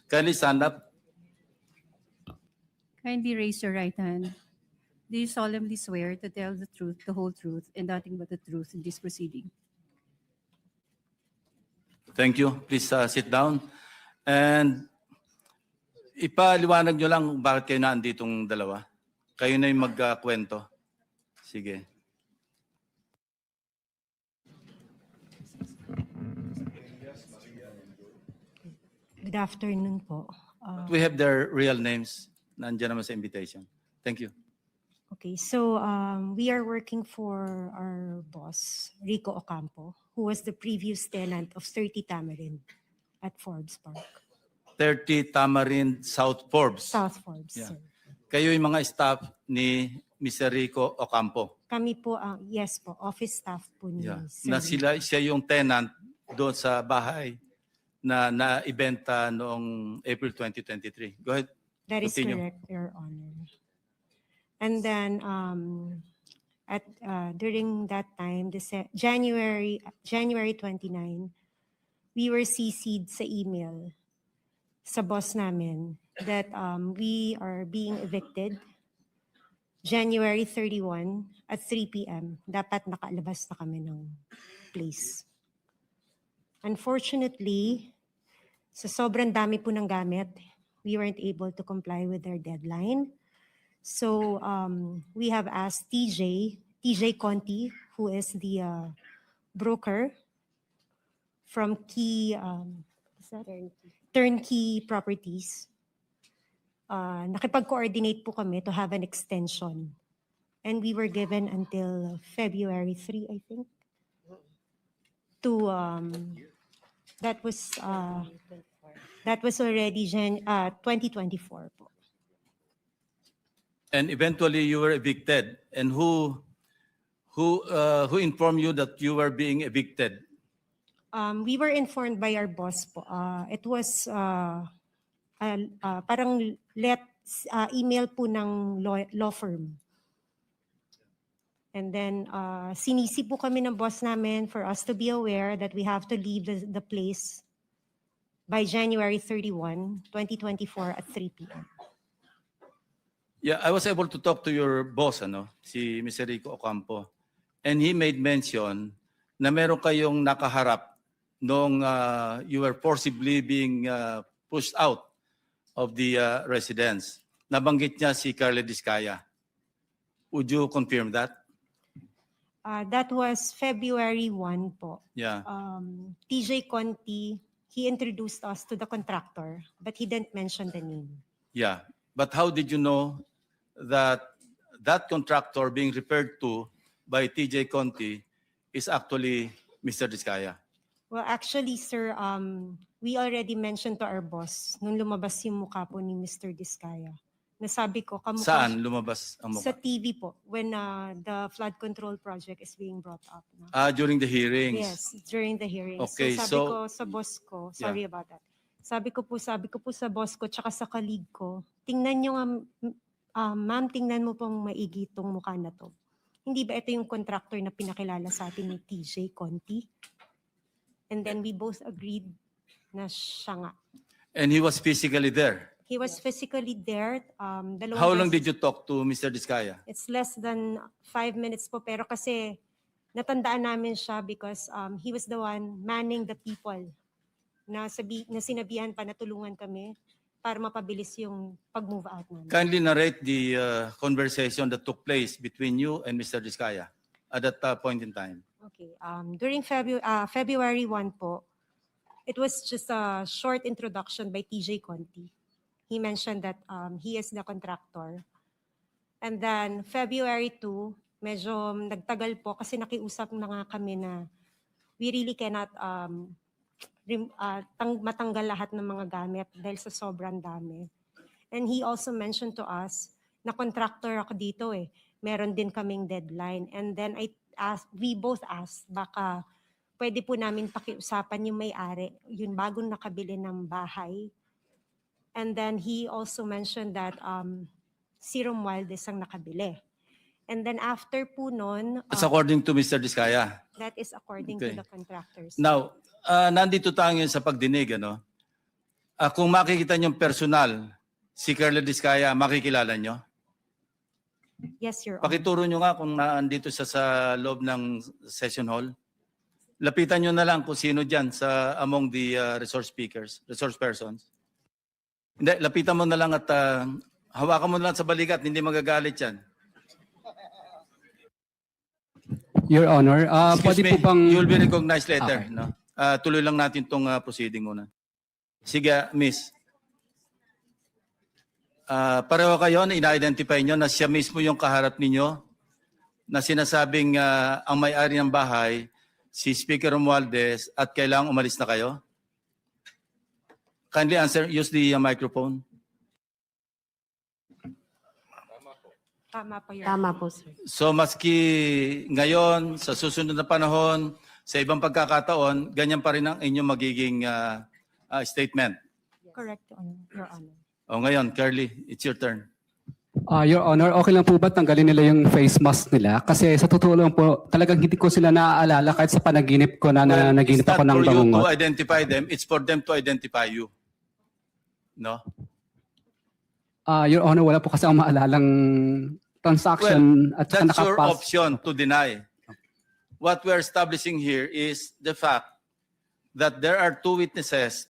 Kindly stand up. Kindly raise your right hand. Do you solemnly swear to tell the truth, the whole truth, and nothing but the truth in this proceeding? Thank you. Please sit down. And ipaliwanag nyo lang bakit kayo naanditong dalawa. Kayo na yung magkwento. Sige. Good afternoon po. We have their real names. Nandiyan naman sa invitation. Thank you. Okay, so we are working for our boss, Rico Ocampo, who was the previous tenant of 30 Tamarind at Forbes Park. 30 Tamarind South Forbes. South Forbes, Yeah. sir. Kayo yung mga staff ni Mr. Rico Ocampo. Kami po, yes po, office staff po ni Yeah. Sir. Na siya yung tenant doon sa bahay na naibenta noong April 2023. Go ahead. That is Continue. correct, Your Honor. And then during that time, January 29, we were CC'd sa email sa boss namin that we are being evicted January 31 at 3 p.m. Dapat nakalabas na kami ng place. Unfortunately, sa sobrang dami po ng gamit, we weren't able to comply with their deadline. So we have asked TJ Conti, who is the broker from Turnkey Properties. Nakipag-coordinate po kami to have an extension. And we were given until February 3, I think. To that was already 2024 po. And eventually you were evicted. And who informed you that you were being evicted? We were informed by our boss po. It was parang email po ng law firm. And then sinisi po kami ng boss namin for us to be aware that we have to leave the place by January 31, 2024 at 3 p.m. Yeah, I was able to talk to your boss, si Mr. Rico Ocampo. And he made mention na meron kayong nakaharap nung you were forcibly being pushed out of the residence. Nabanggit niya si Carla Discaya. Would you confirm that? That was February 1 po. Yeah. TJ Conti, he introduced us to the contractor, but he didn't mention the name. Yeah. But how did you know that that contractor being referred to by TJ Conti is actually Mr. Discaya? Well, actually, sir, we already mentioned to our boss nung lumabas yung mukha po ni Mr. Discaya. Nasabi ko, kamukha Saan lumabas ang sa mukha? TV po, when the flood control project is being brought up. No? During the hearings. Yes, during the hearings. Okay, so sabi so- ko sa boss ko, sorry about that. Sabi ko po sa boss ko, tsaka sa colleague ko, tingnan nyo nga, ma'am, tingnan mo pong maigi itong mukha na to. Hindi ba ito yung contractor na pinakilala sa atin ni TJ Conti? And then we both agreed na siya nga. And he was physically there. He was physically there. How long did you talk to Mr. Discaya? It's less than 5 minutes po, pero kasi natandaan namin siya because he was the one manning the people na sinabihan pa na tulungan kami para mapabilis yung pag-move out namin. Kindly narrate the conversation that took place between you and Mr. Discaya at that point in time. Okay. During February 1 po, it was just a short introduction by TJ Conti. He mentioned that he is the contractor. And then February 2, medyo nagtagal po kasi nakiusap na nga kami na we really cannot matanggal lahat ng mga gamit dahil sa sobrang dami. And he also mentioned to us na contractor ako dito eh. Meron din kaming deadline. And then we both asked, baka pwede po namin pakiusapan yung may-ari, yung bagong nakabili ng bahay. And then he also mentioned that Serum Wildest ang nakabili. And then after po nun, That's according to Mr. Discaya. that is according Okay. to the contractors. Now, nandito tayo ngayon sa pagdinig, Kung makikita nyo personal, si Carla Diskaya, makikilala nyo? Yes, Your Honor. Pakituro nyo nga kung naandito siya sa loob ng session hall. Lapitan nyo na lang kung sino dyan sa among the resource persons. Hindi, lapitan mo na lang at hawakan mo na lang sa balikat, hindi magagalit yan. Your Honor, Excuse pwede me, po bang... you will be recognized later. Okay. No? Tuloy lang natin itong proceeding muna. Sige, miss. Pareho kayo na ina-identify nyo na siya mismo yung kaharap ninyo na sinasabing ang may-ari ng bahay, si Speaker Romualdez, at kailangang umalis na kayo? Kindly answer, use the microphone. Tama po, Your Honor. Tama po, sir. So maski ngayon, sa susunod na panahon, sa ibang pagkakataon, ganyan pa rin ang inyong magiging statement. Correct, Your Honor. O ngayon, Curly, it's your turn. Your Honor, okay lang po ba tanggalin nila yung face mask nila? Kasi sa totoo lang po, talagang hindi ko sila naaalala kahit sa panaginip ko na Well, naginip it's not ako ng for you to bangungot. identify them, it's for them to identify you. No? Your Honor, wala po kasi akong maalalang transaction at saka That's your nakapas. option to deny. What we're establishing here is the fact that there are two witnesses